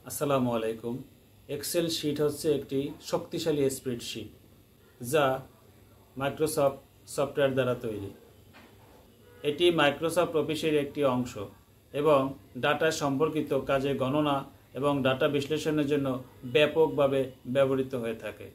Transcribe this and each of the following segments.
আসসালামু আলাইকুম। Excel sheet হচ্ছে একটি শক্তিশালী স্প্রেডশিট যা মাইক্রোসফট সফটওয়্যার দ্বারা তৈরি। এটি মাইক্রোসফট অফিসের একটি অংশ এবং ডাটা সম্পর্কিত কাজে গণনা এবং ডাটা বিশ্লেষণের জন্য ব্যাপকভাবে ব্যবহৃত হয়ে থাকে।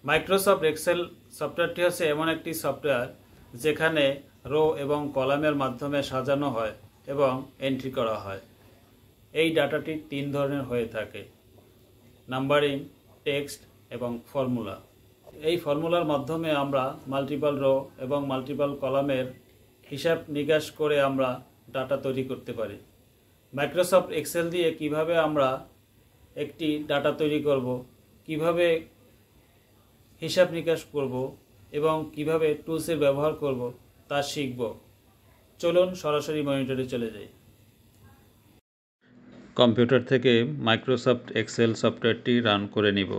মাইক্রোসফট এক্সেল সফটওয়্যারটি হচ্ছে এমন একটি সফটওয়্যার যেখানে রো এবং কলামের মাধ্যমে সাজানো হয় এবং এন্ট্রি করা হয়। এই ডাটাটি তিন ধরনের হয়ে থাকে: নাম্বারিং, টেক্সট এবং ফর্মুলা। এই ফর্মুলার মাধ্যমে আমরা মাল্টিপল রো এবং মাল্টিপল কলামের হিসাব নিকাশ করে আমরা ডাটা তৈরি করতে পারি। মাইক্রোসফট এক্সেল দিয়ে কিভাবে আমরা একটি ডাটা তৈরি করব, কিভাবে হিসাব নিকাশ করব এবং কিভাবে টুলসের ব্যবহার করব তা শিখব। চলুন সরাসরি মনিটরে চলে যাই। কম্পিউটার থেকে মাইক্রোসফট এক্সেল সফটওয়্যারটি রান করে নিব।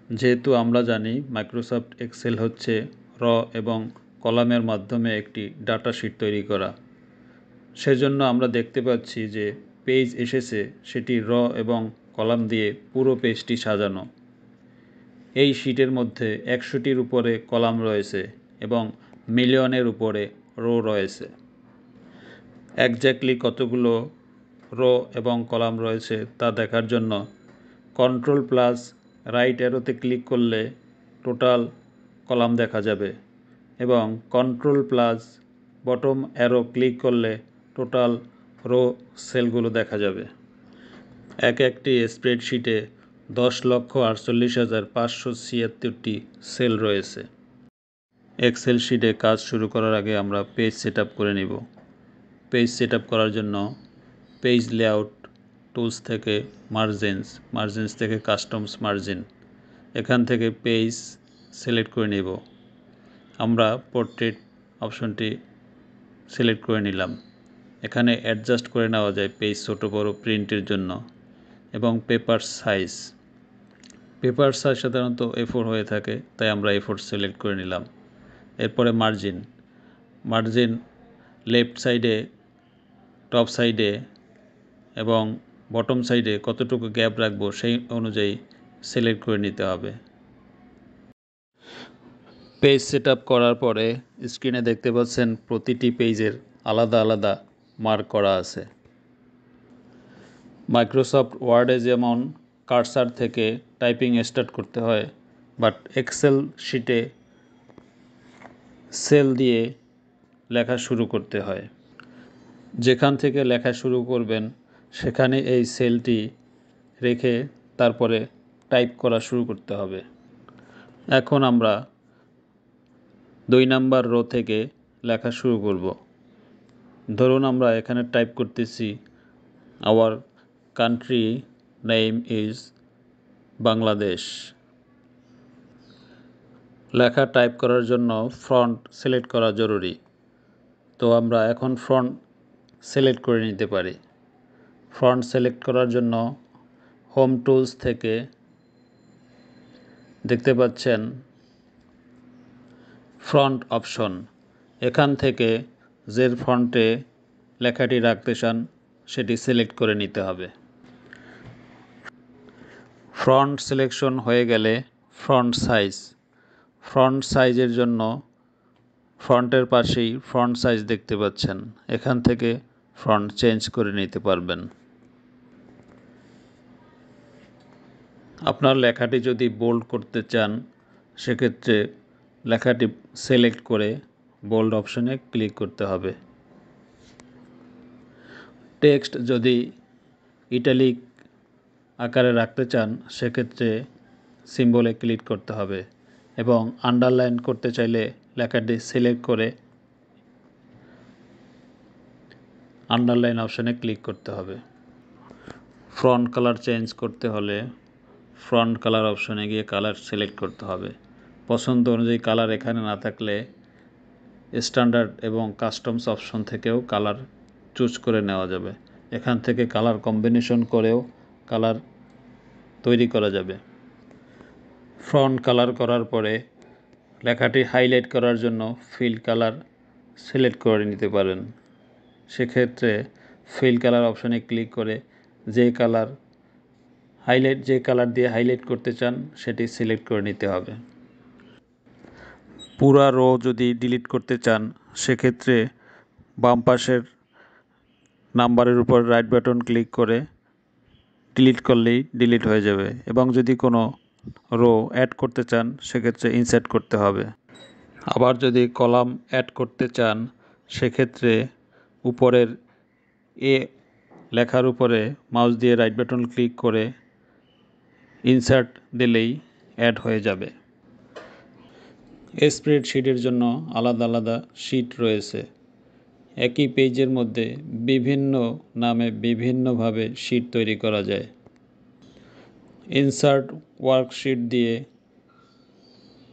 যেহেতু আমরা জানি মাইক্রোসফট এক্সেল হচ্ছে র এবং কলামের মাধ্যমে একটি ডাটা শিট তৈরি করা, সেজন্য আমরা দেখতে পাচ্ছি যে পেজ এসেছে, সেটি র এবং কলাম দিয়ে পুরো পেজটি সাজানো। এই শিটের মধ্যে 100টির উপরে কলাম রয়েছে এবং মিলিয়নের উপরে রো রয়েছে। একজ্যাক্টলি কতগুলো রো এবং কলাম রয়েছে তা দেখার জন্য কন্ট্রোল প্লাস রাইট অ্যারোতে ক্লিক করলে টোটাল কলাম দেখা যাবে এবং control plus bottom arrow click করলে টোটাল রো সেলগুলো দেখা যাবে। একটি স্প্রেডশিটে 10,48,576টি সেল রয়েছে। এক্সেল শিটে কাজ শুরু করার আগে আমরা পেজ সেট আপ করে নিব। পেজ সেট আপ করার জন্য পেজ লেআউট টুলস থেকে মার্জিনস থেকে কাস্টমস মার্জিন, এখান থেকে পেজ সিলেক্ট করে নেব। আমরা পোর্ট্রেট অপশনটি সিলেক্ট করে নিলাম। এখানে অ্যাডজাস্ট করে নেওয়া যায় পেজ ছোটো বড় প্রিন্টের জন্য। এবং পেপার সাইজ সাধারণত A4 হয়ে থাকে, তাই আমরা A4 সিলেক্ট করে নিলাম। এরপরে মার্জিন লেফট সাইডে, টপ সাইডে এবং বটম সাইডে কতটুকু গ্যাপ রাখবো সেই অনুযায়ী সিলেক্ট করে নিতে হবে। পেজ সেট আপ করার পরে স্ক্রিনে দেখতে পাচ্ছেন প্রতিটি পেজের আলাদা আলাদা মার্ক করা আছে। মাইক্রোসফট ওয়ার্ডে যেমন কার্সার থেকে টাইপিং স্টার্ট করতে হয়, বাট এক্সেল শিটে সেল দিয়ে লেখা শুরু করতে হয়। যেখান থেকে লেখা শুরু করবেন সেখানে এই সেলটি রেখে তারপরে টাইপ করা শুরু করতে হবে। এখন আমরা 2 নাম্বার রো থেকে লেখা শুরু করব। ধরুন আমরা এখানে টাইপ করতেছি our country name is Bangladesh. লেখা টাইপ করার জন্য ফন্ট সিলেক্ট করা জরুরি, তো আমরা এখন ফন্ট সিলেক্ট করে নিতে পারি। ফন্ট সিলেক্ট করার জন্য হোম টুলস থেকে দেখতে পাচ্ছেন ফন্ট অপশন, এখান থেকে যে ফন্টে লেখাটি রাখতে চান সেটি সিলেক্ট করে নিতে হবে। ফন্ট সিলেকশন হয়ে গেলে ফন্ট সাইজের জন্য ফন্টের পাশেই ফন্ট সাইজ দেখতে পাচ্ছেন, এখান থেকে ফন্ট চেঞ্জ করে নিতে পারবেন। আপনার লেখাটি যদি বোল্ড করতে চান সেক্ষেত্রে লেখাটি সিলেক্ট করে বোল্ড অপশনে ক্লিক করতে হবে। টেক্সট যদি ইটালিক আকারে রাখতে চান সেক্ষেত্রে সিম্বলে ক্লিক করতে হবে এবং আন্ডারলাইন করতে চাইলে লেখাটি সিলেক্ট করে আন্ডারলাইন অপশনে ক্লিক করতে হবে। ফন্ট কালার চেঞ্জ করতে হলে ফন্ট কালার অপশনে গিয়ে কালার সিলেক্ট করতে হবে। পছন্দ অনুযায়ী কালার এখানে না থাকলে স্ট্যান্ডার্ড এবং কাস্টমস অপশন থেকেও কালার চুজ করে নেওয়া যাবে। এখান থেকে কালার কম্বিনেশন করেও কালার তৈরি করা যাবে। ফন্ট কালার করার পরে লেখাটি হাইলাইট করার জন্য ফিল কালার সিলেক্ট করে নিতে পারেন। সেক্ষেত্রে ফিল কালার অপশনে ক্লিক করে যে কালার হাইলাইট যে কালার দিয়ে হাইলাইট করতে চান সেটি সিলেক্ট করে নিতে হবে। পুরা রো যদি ডিলিট করতে চান সেক্ষেত্রে বাম পাশের নাম্বারের উপর রাইট বাটন ক্লিক করে ডিলিট করলেই ডিলিট হয়ে যাবে, এবং যদি কোনো রো অ্যাড করতে চান সেক্ষেত্রে ইনসার্ট করতে হবে। আবার যদি কলাম অ্যাড করতে চান সেক্ষেত্রে উপরের এ লেখার উপরে মাউস দিয়ে রাইট বাটন ক্লিক করে ইনসার্ট দিলেই অ্যাড হয়ে যাবে। স্প্রেডশিটের জন্য আলাদা আলাদা শিট রয়েছে। একই পেজের মধ্যে বিভিন্ন নামে বিভিন্নভাবে শিট তৈরি করা যায়। ইনসার্ট ওয়ার্কশিট দিয়ে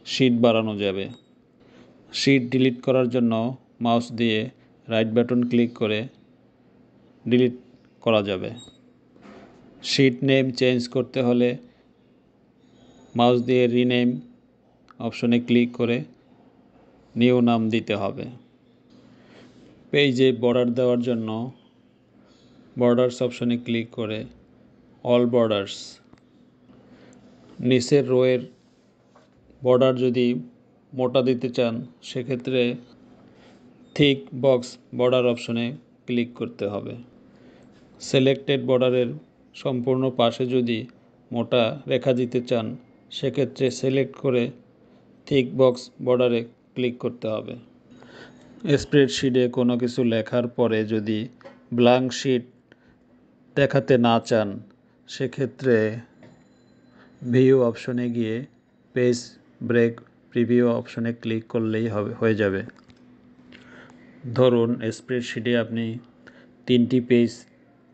শিট বাড়ানো যাবে। শিট ডিলিট করার জন্য মাউস দিয়ে রাইট বাটন ক্লিক করে ডিলিট করা যাবে। শিট নেম চেঞ্জ করতে হলে মাউস দিয়ে রিনেম অপশনে ক্লিক করে নিউ নাম দিতে হবে। পেজে বর্ডার দেওয়ার জন্য বর্ডার্স অপশনে ক্লিক করে অল বর্ডার্স। নিচের রোয়ের বর্ডার যদি মোটা দিতে চান সেক্ষেত্রে থিক বক্স বর্ডার অপশনে ক্লিক করতে হবে। সিলেক্টেড বর্ডারের সম্পূর্ণ পাশে যদি মোটা রেখা দিতে চান সেক্ষেত্রে সিলেক্ট করে থিক বক্স বর্ডারে ক্লিক করতে হবে। স্প্রেডশিটে কোনো কিছু লেখার পরে যদি ব্ল্যাঙ্ক শিট দেখাতে না চান সেক্ষেত্রে ভিউ অপশনে গিয়ে পেজ ব্রেক প্রিভিউ অপশনে ক্লিক করলেই হয়ে যাবে। ধরুন স্প্রেডশিটে আপনি 3টি পেজ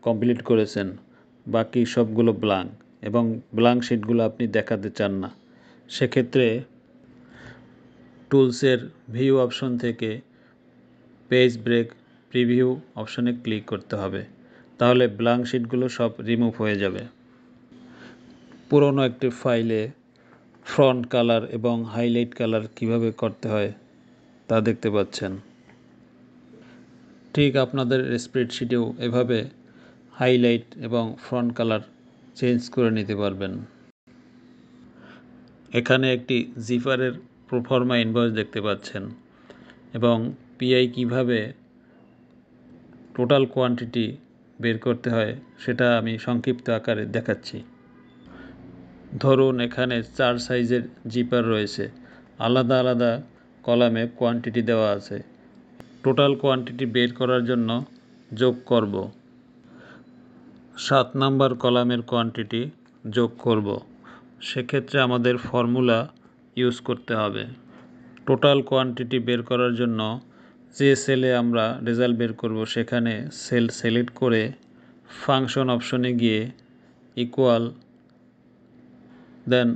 কমপ্লিট করেছেন, বাকি সবগুলো ব্ল্যাঙ্ক, এবং ব্ল্যাঙ্ক শিটগুলো আপনি দেখাতে চান না। সেক্ষেত্রে টুলসের ভিউ অপশন থেকে পেজ ব্রেক প্রিভিউ অপশনে ক্লিক করতে হবে, তাহলে ব্ল্যাঙ্ক শিটগুলো সব রিমুভ হয়ে যাবে। পুরনো একটি ফাইলে ফন্ট কালার এবং হাইলাইট কালার কিভাবে করতে হয় তা দেখতে পাচ্ছেন। ঠিক আপনাদের স্প্রেডশিটেও এভাবে হাইলাইট এবং ফন্ট কালার চেঞ্জ করে নিতে পারবেন। এখানে একটি জিপারের প্রোফর্মা ইনভয়েস দেখতে পাচ্ছেন, এবং পিআই কিভাবে টোটাল কোয়ান্টিটি বের করতে হয় সেটা আমি সংক্ষিপ্ত আকারে দেখাচ্ছি। ধরুন এখানে 4 সাইজের জিপার রয়েছে, আলাদা আলাদা কলামে কোয়ান্টিটি দেওয়া আছে। টোটাল কোয়ান্টিটি বের করার জন্য যোগ করব। 7 নাম্বার কলামের কোয়ান্টিটি যোগ করব। সেক্ষেত্রে আমাদের ফর্মুলা ইউজ করতে হবে। টোটাল কোয়ান্টিটি বের করার জন্য যে সেলে আমরা রেজাল্ট বের করব সেখানে সেল সিলেক্ট করে ফাংশন অপশনে গিয়ে ইকুয়াল দেন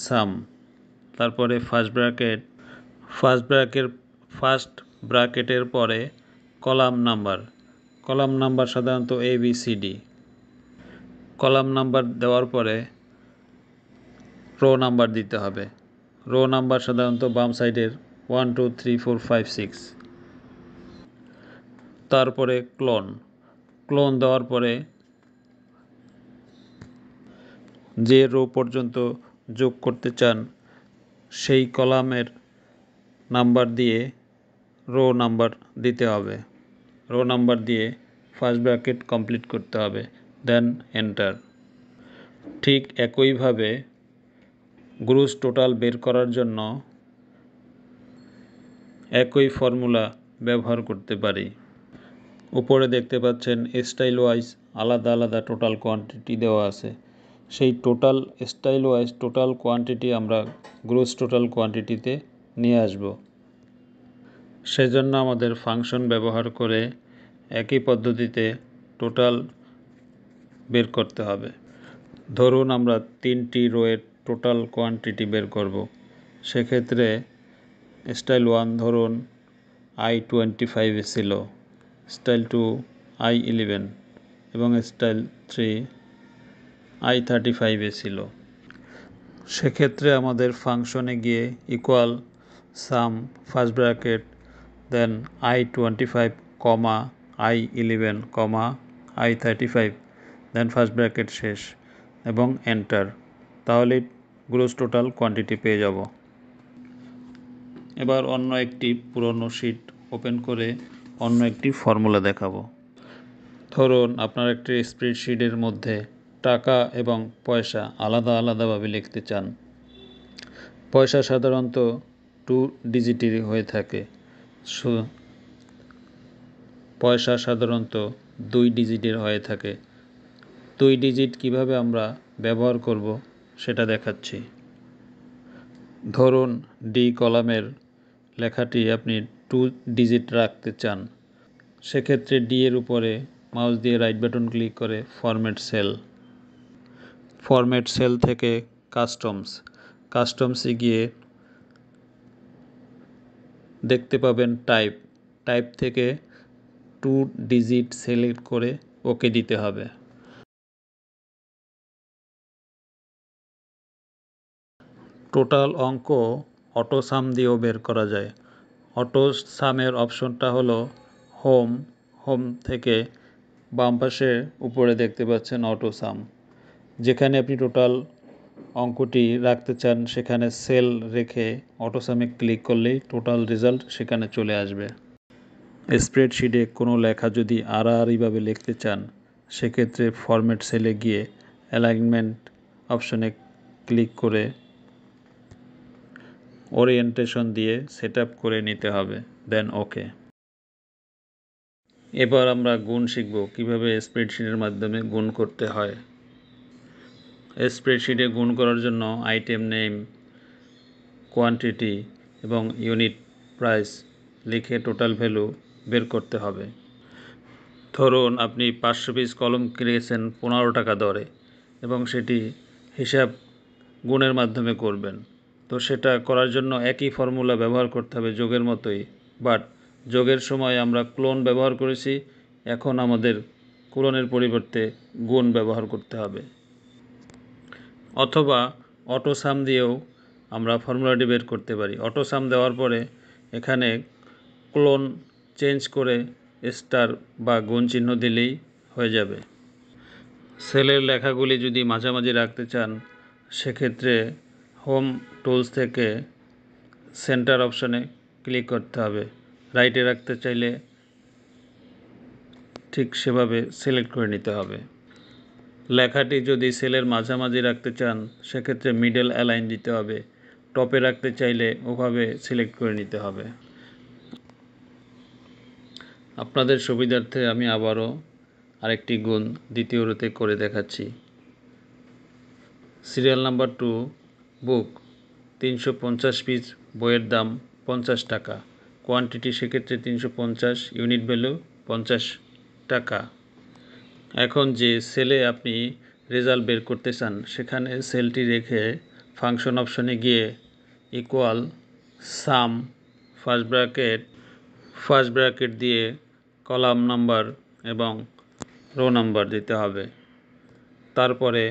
সাম, তারপরে ফার্স্ট ব্র্যাকেটের পরে কলাম নাম্বার সাধারণত ABCD। কলাম নাম্বার দেওয়ার পরে রো নাম্বার দিতে হবে। রো নাম্বার সাধারণত বাম সাইডের 1 2 3 4 5 6। তারপরে ক্লোন দেওয়ার পরে যে রো পর্যন্ত যোগ করতে চান সেই কলামের নাম্বার দিয়ে রো নাম্বার দিতে হবে। রো নাম্বার দিয়ে ফার্স্ট ব্র্যাকেট কমপ্লিট করতে হবে, দেন এন্টার। ঠিক একইভাবে গ্রুস টোটাল বের করার জন্য একই ফর্মুলা ব্যবহার করতে পারি। উপরে দেখতে পাচ্ছেন স্টাইল ওয়াইজ আলাদা আলাদা টোটাল কোয়ান্টিটি দেওয়া আছে। সেই স্টাইল ওয়াইজ টোটাল কোয়ান্টিটি আমরা গ্রুস টোটাল কোয়ান্টিটিতে নিয়ে আসব। সেজন্য আমাদের ফাংশন ব্যবহার করে একই পদ্ধতিতে টোটাল বের করতে হবে। ধরুন আমরা 3টি রোয়ের টোটাল কোয়ান্টিটি বের করব। সেক্ষেত্রে স্টাইল 1 ধরুন I25 ছিল, স্টাইল 2 I11 এবং স্টাইল 3 I35 ছিল। সেক্ষেত্রে আমাদের ফাংশনে গিয়ে ইকুয়াল সাম ফার্স্ট ব্র্যাকেট দেন I25 কমা I11 কমা I35 দেন ফার্স্ট ব্র্যাকেট শেষ। এবং এন্টার, তাহলে গ্রোস টোটাল কোয়ান্টিটি পেয়ে যাব। এবার অন্য একটি পুরনো শিট ওপেন করে অন্য একটি ফর্মুলা দেখাবো। ধরুন আপনার একটি স্প্রেডশিটের মধ্যে টাকা এবং পয়সা আলাদা আলাদাভাবে লিখতে চান। পয়সা সাধারণত 2 ডিজিটের হয়ে থাকে। পয়সা সাধারণত 2 ডিজিটের হয়ে থাকে। 2 ডিজিট কিভাবে আমরা ব্যবহার করব সেটা দেখাচ্ছি। ধরুন ডি কলামের লেখাটি আপনি 2 ডিজিট রাখতে চান। সেক্ষেত্রে ডি এর উপরে মাউস দিয়ে রাইট বাটন ক্লিক করে ফরম্যাট সেল থেকে কাস্টমসে গিয়ে দেখতে পাবেন টাইপ থেকে 2 ডিজিট সিলেক্ট করে ওকে দিতে হবে। টোটাল অঙ্ক অটো সাম দিয়েও বের করা যায়। অটো সামের অপশনটা হলো হোম থেকে বাম পাশে উপরে দেখতে পাচ্ছেন অটো সাম। যেখানে আপনি টোটাল অঙ্কটি রাখতে চান সেখানে সেল রেখে অটো সামে ক্লিক করলেই টোটাল রেজাল্ট সেখানে চলে আসবে। স্প্রেডশিটে কোনো লেখা যদি আড়াআড়িভাবে লিখতে চান সেক্ষেত্রে ফরম্যাট সেলে গিয়ে অ্যালাইনমেন্ট অপশনে ক্লিক করে ওরিয়েন্টেশন দিয়ে সেট আপ করে নিতে হবে, দেন ওকে। এবার আমরা গুণ শিখব কিভাবে স্প্রেডশিটের মাধ্যমে গুণ করতে হয়। স্প্রেডশিটে গুণ করার জন্য আইটেম নেম, কোয়ান্টিটি এবং ইউনিট প্রাইস লিখে টোটাল ভ্যালু বের করতে হবে। ধরুন আপনি 500 পিস কলম কিনেছেন 15 টাকা দরে এবং সেটি হিসাব গুণের মাধ্যমে করবেন। তো সেটা করার জন্য একই ফর্মুলা ব্যবহার করতে হবে যোগের মতোই, বাট যোগের সময় আমরা ক্লোন ব্যবহার করেছি, এখন আমাদের ক্লোনের পরিবর্তে গুণ ব্যবহার করতে হবে। অথবা অটো সাম দিয়েও আমরা ফর্মুলাটি বের করতে পারি। অটো সাম দেওয়ার পরে এখানে ক্লোন চেঞ্জ করে স্টার বা গুণ চিহ্ন দিলেই হয়ে যাবে। সেলের লেখাগুলি যদি মাঝামাঝি রাখতে চান সেক্ষেত্রে হোম টুলস থেকে সেন্টার অপশনে ক্লিক করতে হবে। রাইটে রাখতে চাইলে ঠিক সেভাবে সিলেক্ট করে নিতে হবে। লেখাটি যদি সেলের মাঝামাঝি রাখতে চান সেক্ষেত্রে মিডল অ্যালাইন দিতে হবে। টপে রাখতে চাইলে ওভাবে সিলেক্ট করে নিতে হবে। আপনাদের সুবিধার্থে আমি আবারও আরেকটি গুণ দ্বিতীয় রোতে করে দেখাচ্ছি। সিরিয়াল নাম্বার 2 বুক 350 পিস, বইয়ের দাম 50 টাকা, কোয়ান্টিটি সেক্ষেত্রে 350, ইউনিট ভ্যালু 50 টাকা। এখন যে সেলে আপনি রেজাল্ট বের করতে চান সেখানে সেলটি রেখে ফাংশন অপশনে গিয়ে ইকুয়াল সাম ফার্স্ট ব্র্যাকেট দিয়ে কলাম নাম্বার এবং রো নাম্বার দিতে হবে। তারপরে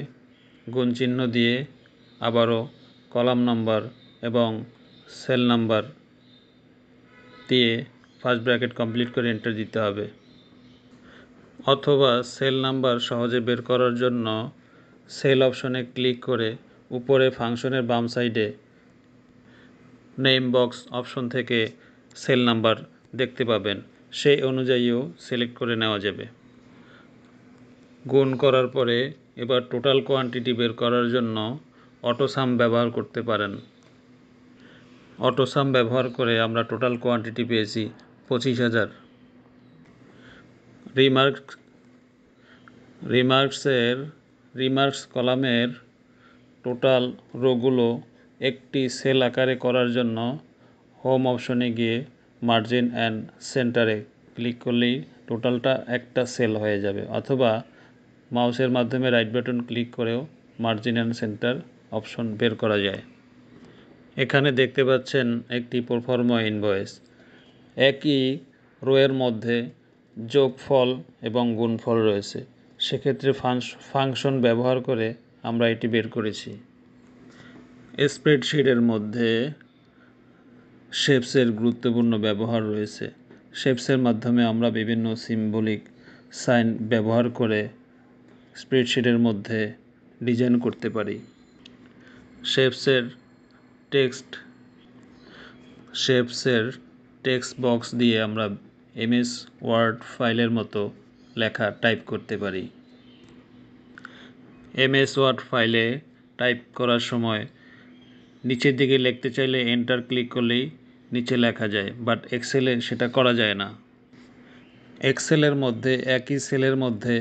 গুণ চিহ্ন দিয়ে আবারও কলাম নাম্বার এবং সেল নাম্বার দিয়ে ফার্স্ট ব্র্যাকেট কমপ্লিট করে এন্টার দিতে হবে। অথবা সেল নাম্বার সহজে বের করার জন্য সেল অপশনে ক্লিক করে উপরে ফাংশনের বাম সাইডে নেম বক্স অপশন থেকে সেল নাম্বার দেখতে পাবেন, সেই অনুযায়ীও সিলেক্ট করে নেওয়া যাবে। গুণ করার পরে এবার টোটাল কোয়ান্টিটি বের করার জন্য অটো সাম ব্যবহার করতে পারেন। অটো সাম ব্যবহার করে আমরা টোটাল কোয়ান্টিটি পেয়েছি 25,000। রিমার্কস কলামের টোটাল রোগুলো একটি সেল আকারে করার জন্য হোম অপশনে গিয়ে মার্জিন অ্যান্ড সেন্টারে ক্লিক করলেই টোটালটা একটা সেল হয়ে যাবে, অথবা মাউসের মাধ্যমে রাইট বাটন ক্লিক করেও মার্জিন অ্যান্ড সেন্টার অপশন বের করা যায়। এখানে দেখতে পাচ্ছেন একটি প্রোফর্মা ইনভয়েস। একই রোয়ের মধ্যে যোগফল এবং গুণফল রয়েছে, সেক্ষেত্রে ফাংশন ব্যবহার করে আমরা এটি বের করেছি। স্প্রেডশিটের মধ্যে শেপসের গুরুত্বপূর্ণ ব্যবহার রয়েছে। শেপসের মাধ্যমে আমরা বিভিন্ন সিম্বলিক সাইন ব্যবহার করে স্প্রেডশিটের মধ্যে ডিজাইন করতে পারি। শেপসের টেক্সট বক্স দিয়ে আমরা এমএস ওয়ার্ড ফাইলের মতো লেখা টাইপ করতে পারি। এমএস ওয়ার্ড ফাইলে টাইপ করার সময় নিচের দিকে লিখতে চাইলে এন্টার ক্লিক করলেই নিচে লেখা যায়, বাট এক্সেলে সেটা করা যায় না। এক্সেলের মধ্যে একই সেলের মধ্যে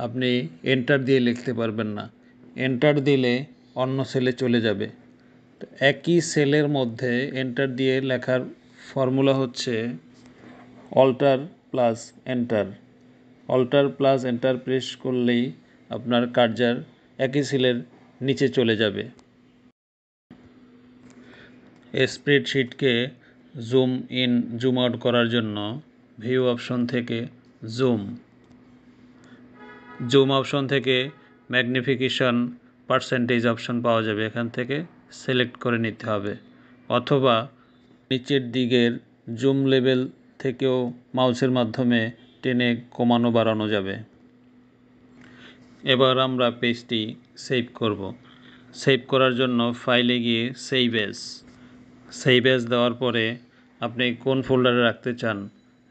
আপনি এন্টার দিয়ে লিখতে পারবেন না, এন্টার দিলে অন্য সেলে চলে যাবে। তো একই সেলের মধ্যে এন্টার দিয়ে লেখার ফর্মুলা হচ্ছে অল্টার প্লাস এন্টার প্রেস করলেই আপনার কার্সার একই সেলের নিচে চলে যাবে। স্প্রেডশিটকে জুম ইন জুম আউট করার জন্য ভিউ অপশন থেকে জুম অপশন থেকে ম্যাগনিফিকেশন পার্সেন্টেজ অপশন পাওয়া যাবে, এখান থেকে সিলেক্ট করে নিতে হবে, অথবা নিচের দিকের জুম লেভেল থেকেও মাউসের মাধ্যমে টেনে কমানো বাড়ানো যাবে। এবার আমরা পেজটি সেভ করব। সেভ করার জন্য ফাইলে গিয়ে সেভ এজ দেওয়ার পরে আপনি কোন ফোল্ডারে রাখতে চান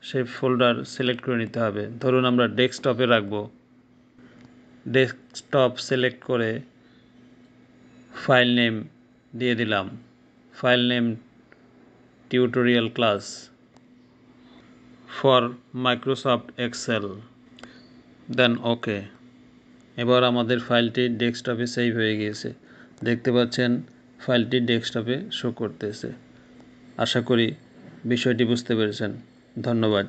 সেই ফোল্ডার সিলেক্ট করে নিতে হবে। ধরুন আমরা ডেস্কটপে রাখব। ডেস্কটপ সিলেক্ট করে ফাইল নেম দিয়ে দিলাম, file name tutorial class for Microsoft Excel, then okay. এবার আমাদের ফাইলটি ডেস্কটপে সেভ হয়ে গিয়েছে, দেখতে পাচ্ছেন ফাইলটি ডেস্কটপে শো করতেছে। আশা করি বিষয়টি বুঝতে পেরেছেন। ধন্যবাদ।